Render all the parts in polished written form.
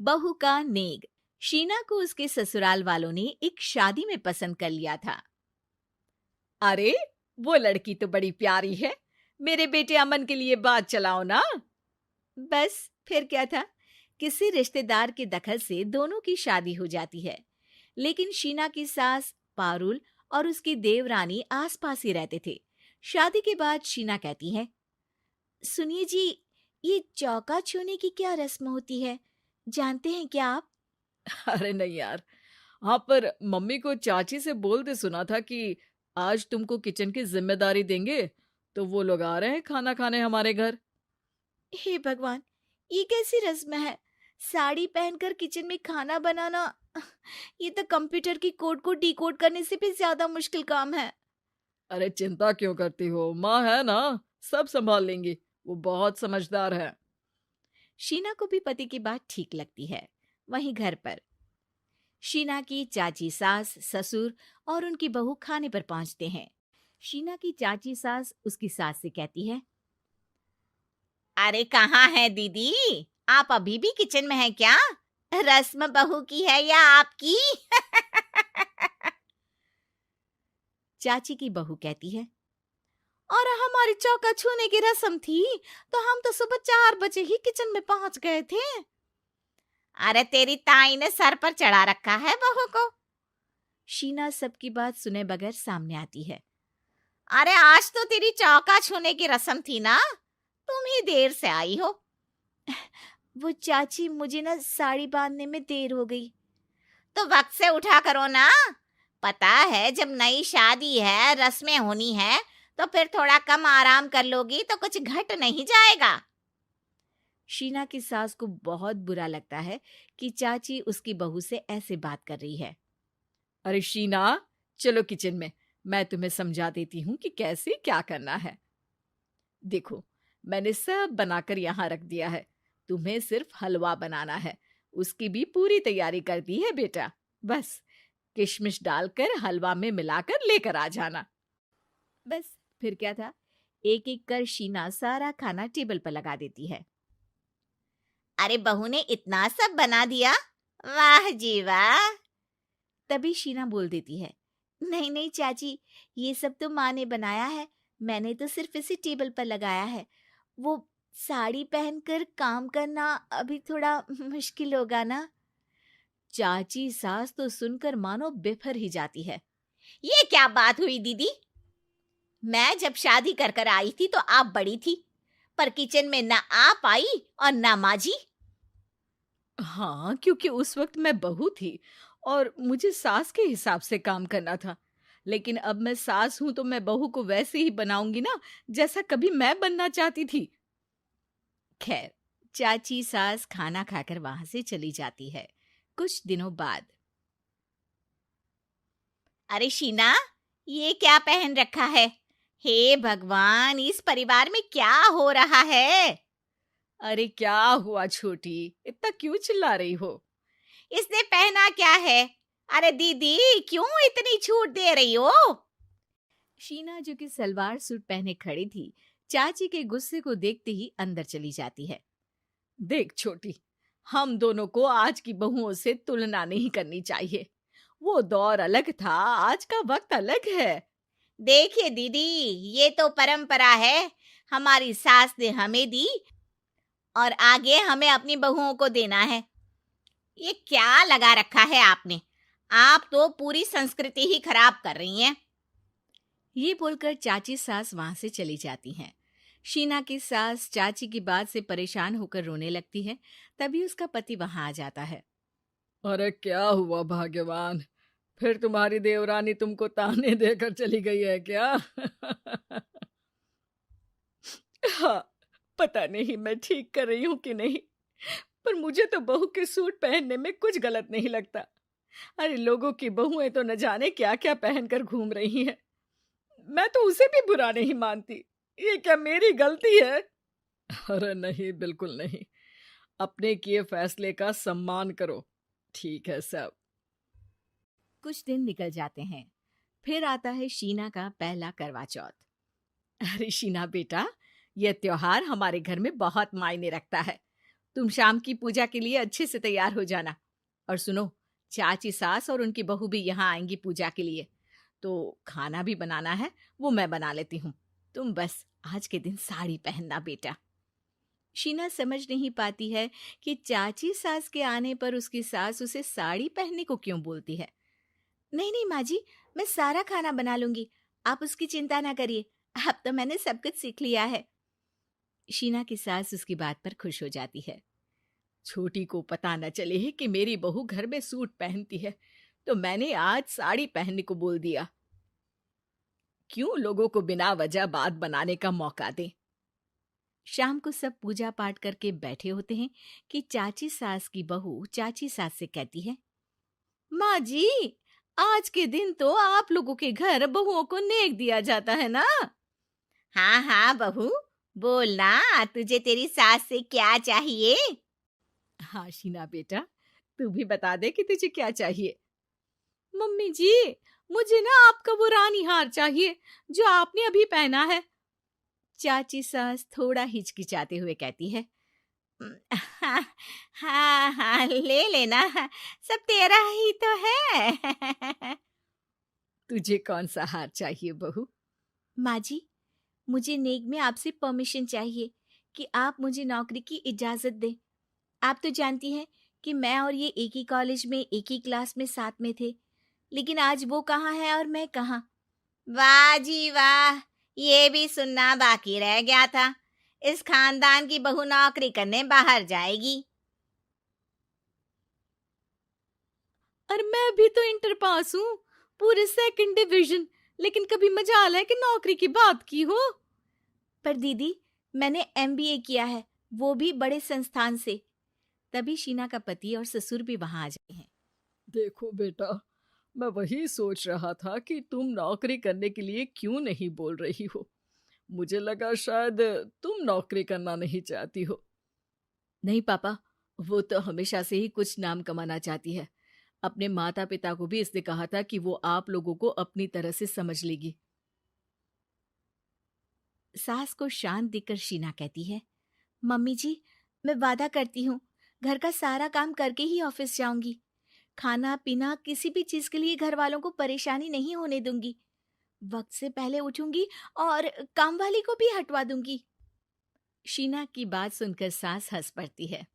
बहू का नेग। शीना को उसके ससुराल वालों ने एक शादी में पसंद कर लिया था। अरे, वो लड़की तो बड़ी प्यारी है। मेरे बेटे अमन के लिए बात चलाओ ना। बस फिर क्या था, किसी रिश्तेदार के दखल से दोनों की शादी हो जाती है। लेकिन शीना की सास पारुल और उसकी देवरानी आसपास ही रहते थे। शादी के बाद शीना कहती है, सुनिए जी, ये चौका छूने की क्या रस्म होती है, जानते हैं क्या आप? अरे नहीं यार। हाँ, पर मम्मी को चाची से बोलते सुना था कि आज तुमको किचन की जिम्मेदारी देंगे, तो वो लोग आ रहे हैं खाना खाने हमारे घर। हे भगवान, ये कैसी रस्म है? साड़ी पहनकर किचन में खाना बनाना, ये तो कंप्यूटर की कोड को डिकोड करने से भी ज्यादा मुश्किल काम है। अरे चिंता क्यों करती हो, माँ है ना, सब संभाल लेंगी। वो बहुत समझदार है। शीना को भी पति की बात ठीक लगती है। वहीं घर पर शीना की चाची सास, ससुर और उनकी बहू खाने पर पहुंचते हैं। शीना की चाची सास उसकी सास से कहती है, अरे कहाँ है दीदी, आप अभी भी किचन में हैं क्या? रस्म बहू की है या आपकी? चाची की बहू कहती है, और हमारी चौका छूने की रस्म थी तो हम तो सुबह 4 बजे ही किचन में पहुंच गए थे। अरे तेरी ताई ने सर पर चढ़ा रखा है बहू को। शीना सबकी बात सुने बगैर सामने आती है। अरे आज तो तेरी चौका छूने की रस्म थी ना, तुम ही देर से आई हो। वो चाची, मुझे ना साड़ी बांधने में देर हो गई। तो वक्त से उठा करो ना, पता है जब नई शादी है, रस्में होनी है, तो फिर थोड़ा कम आराम कर लोगी तो कुछ घट नहीं जाएगा। शीना की सास को बहुत बुरा लगता है कि चाची उसकी बहू से ऐसे बात कर रही है। अरे शीना, चलो किचन में, मैं तुम्हें समझा देती हूँ कि कैसे क्या करना है। देखो, मैंने सब बनाकर यहाँ रख दिया है। तुम्हें सिर्फ हलवा बनाना है। उसकी भी पूरी तैयारी कर दी है बेटा। बस किशमिश डालकर हलवा में मिलाकर लेकर आ जाना। बस फिर क्या था, एक एक कर शीना सारा खाना टेबल पर लगा देती है। अरे बहू ने इतना सब बना दिया, वाह जी वाह। तभी शीना बोल देती है, नहीं नहीं चाची, ये सब तो माँ ने बनाया है, मैंने तो सिर्फ इसे टेबल पर लगाया है। वो साड़ी पहनकर काम करना अभी थोड़ा मुश्किल होगा ना। चाची सास तो सुनकर मानो बिफर ही जाती है। ये क्या बात हुई दीदी, मैं जब शादी कर कर आई थी तो आप बड़ी थी, पर किचन में ना आप आई और ना माँ जी। हाँ, क्योंकि उस वक्त मैं बहू थी और मुझे सास के हिसाब से काम करना था। लेकिन अब मैं सास हूं तो मैं बहू को वैसे ही बनाऊंगी ना, जैसा कभी मैं बनना चाहती थी। खैर, चाची सास खाना खाकर वहां से चली जाती है। कुछ दिनों बाद, अरे शीना, ये क्या पहन रखा है? हे भगवान, इस परिवार में क्या हो रहा है? अरे क्या हुआ छोटी, इतना क्यों चिल्ला रही हो? इसने पहना क्या है? अरे दीदी, क्यों इतनी छूट दे रही हो? शीना, जो कि सलवार सूट पहने खड़ी थी, चाची के गुस्से को देखते ही अंदर चली जाती है। देख छोटी, हम दोनों को आज की बहुओं से तुलना नहीं करनी चाहिए। वो दौर अलग था, आज का वक्त अलग है। देखिए दीदी, ये तो परंपरा है, हमारी सास ने हमें दी और आगे हमें अपनी बहुओं को देना है। ये क्या लगा रखा है आपने? आप तो पूरी संस्कृति ही खराब कर रही हैं। ये बोलकर चाची सास वहां से चली जाती हैं। शीना की सास चाची की बात से परेशान होकर रोने लगती है। तभी उसका पति वहां आ जाता है। अरे क्या हुआ भाग्यवान, फिर तुम्हारी देवरानी तुमको ताने देकर चली गई है क्या? हाँ, पता नहीं मैं ठीक कर रही हूँ कि नहीं, पर मुझे तो बहू के सूट पहनने में कुछ गलत नहीं लगता। अरे लोगों की बहुएं तो न जाने क्या क्या पहनकर घूम रही हैं। मैं तो उसे भी बुरा नहीं मानती। ये क्या मेरी गलती है? अरे नहीं, बिल्कुल नहीं। अपने किए फैसले का सम्मान करो। ठीक है सब। कुछ दिन निकल जाते हैं। फिर आता है शीना का पहला करवा चौथ। अरे शीना बेटा, यह त्योहार हमारे घर में बहुत मायने रखता है। तुम शाम की पूजा के लिए अच्छे से तैयार हो जाना। और सुनो, चाची सास और उनकी बहू भी यहाँ आएंगी पूजा के लिए, तो खाना भी बनाना है, वो मैं बना लेती हूँ। तुम बस आज के दिन साड़ी पहनना बेटा। शीना समझ नहीं पाती है कि चाची सास के आने पर उसकी सास उसे साड़ी पहनने को क्यों बोलती है। नहीं नहीं माँ जी, मैं सारा खाना बना लूंगी, आप उसकी चिंता ना करिए, अब तो मैंने सब कुछ सीख लिया है। शीना की सास उसकी बात पर खुश हो जाती है। छोटी को पता न चले कि मेरी बहू घर में सूट पहनती है, तो मैंने आज साड़ी पहनने को बोल दिया। क्यों लोगों को बिना वजह बात बनाने का मौका दें। शाम को सब पूजा पाठ करके बैठे होते हैं कि चाची सास की बहू चाची सास से कहती है, माँ जी, आज के दिन तो आप लोगों के घर बहुओं को नेक दिया जाता है ना। हाँ हाँ बहू, बोलना, तुझे तेरी सास से क्या चाहिए। हाँ शीना बेटा, तू भी बता दे कि तुझे क्या चाहिए। मम्मी जी, मुझे ना आपका वो रानी हार चाहिए जो आपने अभी पहना है। चाची सास थोड़ा हिचकिचाते हुए कहती है, हाँ हाँ हाँ, ले लेना, सब तेरा ही तो है। तुझे कौन सा हार चाहिए बहू? माँ जी, मुझे नेक में आपसे परमिशन चाहिए कि आप मुझे नौकरी की इजाजत दें। आप तो जानती हैं कि मैं और ये एक ही कॉलेज में एक ही क्लास में साथ में थे, लेकिन आज वो कहाँ है और मैं कहाँ। वाह जी वाह, ये भी सुनना बाकी रह गया था। इस खानदान की बहू नौकरी करने बाहर जाएगी। और मैं भी तो इंटर पास हूँ, पूरे सेकंड डिवीजन, लेकिन कभी मजाल है कि नौकरी की बात की हो। पर दीदी, मैंने एमबीए किया है, वो भी बड़े संस्थान से। तभी शीना का पति और ससुर भी वहां आ जाते हैं। देखो बेटा, मैं वही सोच रहा था कि तुम नौकरी करने के लिए क्यों नहीं बोल रही हो। मुझे लगा शायद तुम नौकरी करना नहीं चाहती हो। नहीं पापा, वो तो हमेशा से ही कुछ नाम कमाना चाहती है। अपने माता पिता को भी इसने कहा था कि वो आप लोगों को अपनी तरह से समझ लेगी। सास को शांत दिखकर शीना कहती है, मम्मी जी, मैं वादा करती हूँ, घर का सारा काम करके ही ऑफिस जाऊंगी। खाना पीना किसी भी चीज के लिए घर वालों को परेशानी नहीं होने दूंगी। वक्त से पहले उठूंगी और काम वाली को भी हटवा दूंगी। शीना की बात सुनकर सास हंस पड़ती है।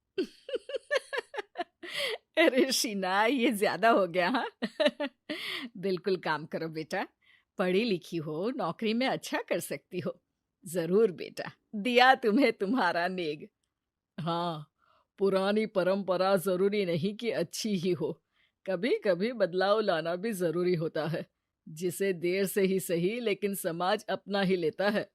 अरे शीना, ये ज्यादा हो गया हाँ। बिल्कुल काम करो बेटा, पढ़ी लिखी हो, नौकरी में अच्छा कर सकती हो। जरूर बेटा, दिया तुम्हें तुम्हारा नेग। हाँ, पुरानी परंपरा जरूरी नहीं कि अच्छी ही हो, कभी कभी बदलाव लाना भी जरूरी होता है, जिसे देर से ही सही लेकिन समाज अपना ही लेता है।